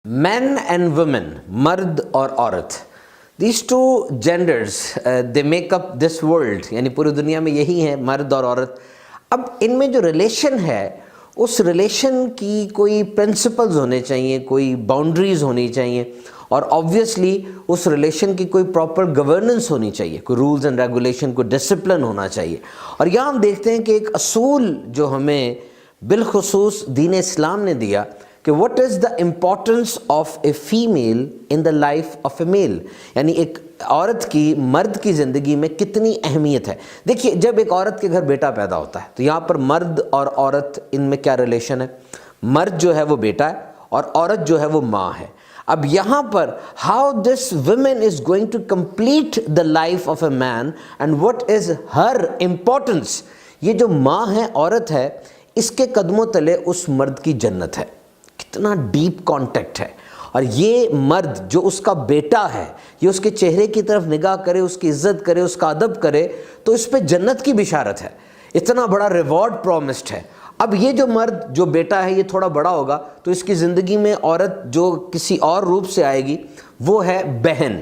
Men and women, مرد اور عورت, these two genders, they make up this world. یعنی پوری دنیا میں یہی ہیں, مرد اور عورت. اب ان میں جو ریلیشن ہے, اس ریلیشن کی کوئی پرنسپلز ہونے چاہیے, کوئی باؤنڈریز ہونی چاہیے, اور آبویسلی اس ریلیشن کی کوئی پراپر گورننس ہونی چاہیے, کوئی رولز اینڈ ریگولیشن, کوئی ڈسپلن ہونا چاہیے. اور یہاں ہم دیکھتے ہیں کہ ایک اصول جو ہمیں بالخصوص دین اسلام نے دیا کہ what is the importance of a female in the life of a male, یعنی ایک عورت کی مرد کی زندگی میں کتنی اہمیت ہے. دیکھیے, جب ایک عورت کے گھر بیٹا پیدا ہوتا ہے تو یہاں پر مرد اور عورت ان میں کیا ریلیشن ہے؟ مرد جو ہے وہ بیٹا ہے اور عورت جو ہے وہ ماں ہے. اب یہاں پر how this woman is going to complete the life of a man and what is her importance, یہ جو ماں ہے, عورت ہے, اس کے قدموں تلے اس مرد کی جنت ہے. کتنا ڈیپ کانٹیکٹ ہے. اور یہ مرد جو اس کا بیٹا ہے, یہ اس کے چہرے کی طرف نگاہ کرے, اس کی عزت کرے, اس کا ادب کرے, تو اس پہ جنت کی بشارت ہے. اتنا بڑا ریوارڈ پرومسڈ ہے. اب یہ جو مرد جو بیٹا ہے, یہ تھوڑا بڑا ہوگا تو اس کی زندگی میں عورت جو کسی اور روپ سے آئے گی وہ ہے بہن.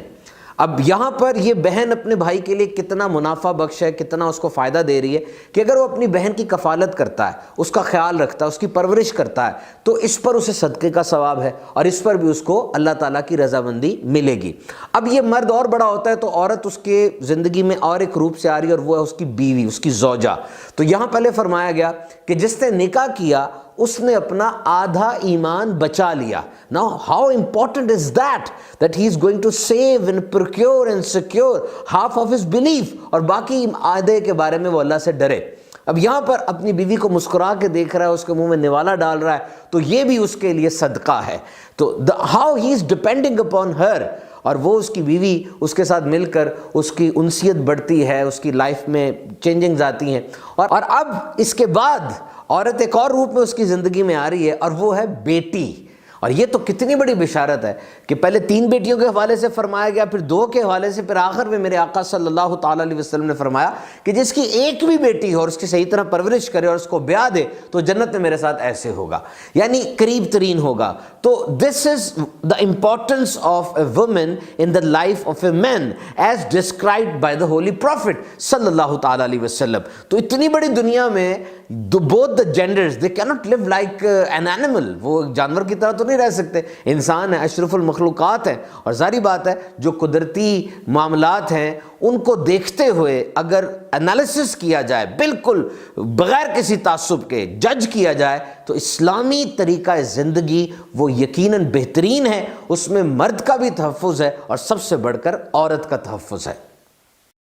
اب یہاں پر یہ بہن اپنے بھائی کے لیے کتنا منافع بخش ہے, کتنا اس کو فائدہ دے رہی ہے کہ اگر وہ اپنی بہن کی کفالت کرتا ہے, اس کا خیال رکھتا ہے, اس کی پرورش کرتا ہے, تو اس پر اسے صدقے کا ثواب ہے اور اس پر بھی اس کو اللہ تعالیٰ کی رضامندی ملے گی. اب یہ مرد اور بڑا ہوتا ہے تو عورت اس کے زندگی میں اور ایک روپ سے آ رہی ہے, اور وہ ہے اس کی بیوی, اس کی زوجہ. تو یہاں پہلے فرمایا گیا کہ جس نے نکاح کیا اس نے اپنا آدھا ایمان بچا لیا. Now how important is that he is going to save and procure and secure half of his belief, اور باقی آدھے کے بارے میں وہ اللہ سے ڈرے. اب یہاں پر اپنی بیوی کو مسکرا کے دیکھ رہا ہے, اس کے منہ میں نوالا ڈال رہا ہے, تو یہ بھی اس کے لیے صدقہ ہے. تو how he is depending upon her, اور وہ اس کی بیوی اس کے ساتھ مل کر اس کی انسیت بڑھتی ہے, اس کی لائف میں چینجنگز آتی ہیں. اور اب اس کے بعد عورت ایک اور روپ میں اس کی زندگی میں آ رہی ہے, اور وہ ہے بیٹی. اور یہ تو کتنی بڑی بشارت ہے کہ پہلے 3 بیٹیوں کے حوالے سے فرمایا گیا, پھر 2 کے حوالے سے, پھر آخر میں میرے آقا صلی اللہ تعالیٰ علیہ وسلم نے فرمایا کہ جس کی ایک بھی بیٹی ہو اور اس کی صحیح طرح پرورش کرے اور اس کو بیاہ دے تو جنت میں میرے ساتھ ایسے ہوگا, یعنی قریب ترین ہوگا. تو this is the importance of a woman in the life of a man as described by the holy prophet صلی اللہ تعالیٰ علیہ وسلم. تو اتنی بڑی دنیا میں both the genders they cannot live like an animal, وہ جانور کی طرح تو نہیں رہ سکتے. انسان ہے, اشرف المخلوقات ہیں, اور ظاہری بات ہے جو قدرتی معاملات ہیں ان کو دیکھتے ہوئے اگر انالیسس کیا جائے, بالکل بغیر کسی تعصب کے جج کیا جائے, تو اسلامی طریقہ زندگی وہ یقیناً بہترین ہے. اس میں مرد کا بھی تحفظ ہے اور سب سے بڑھ کر عورت کا تحفظ ہے.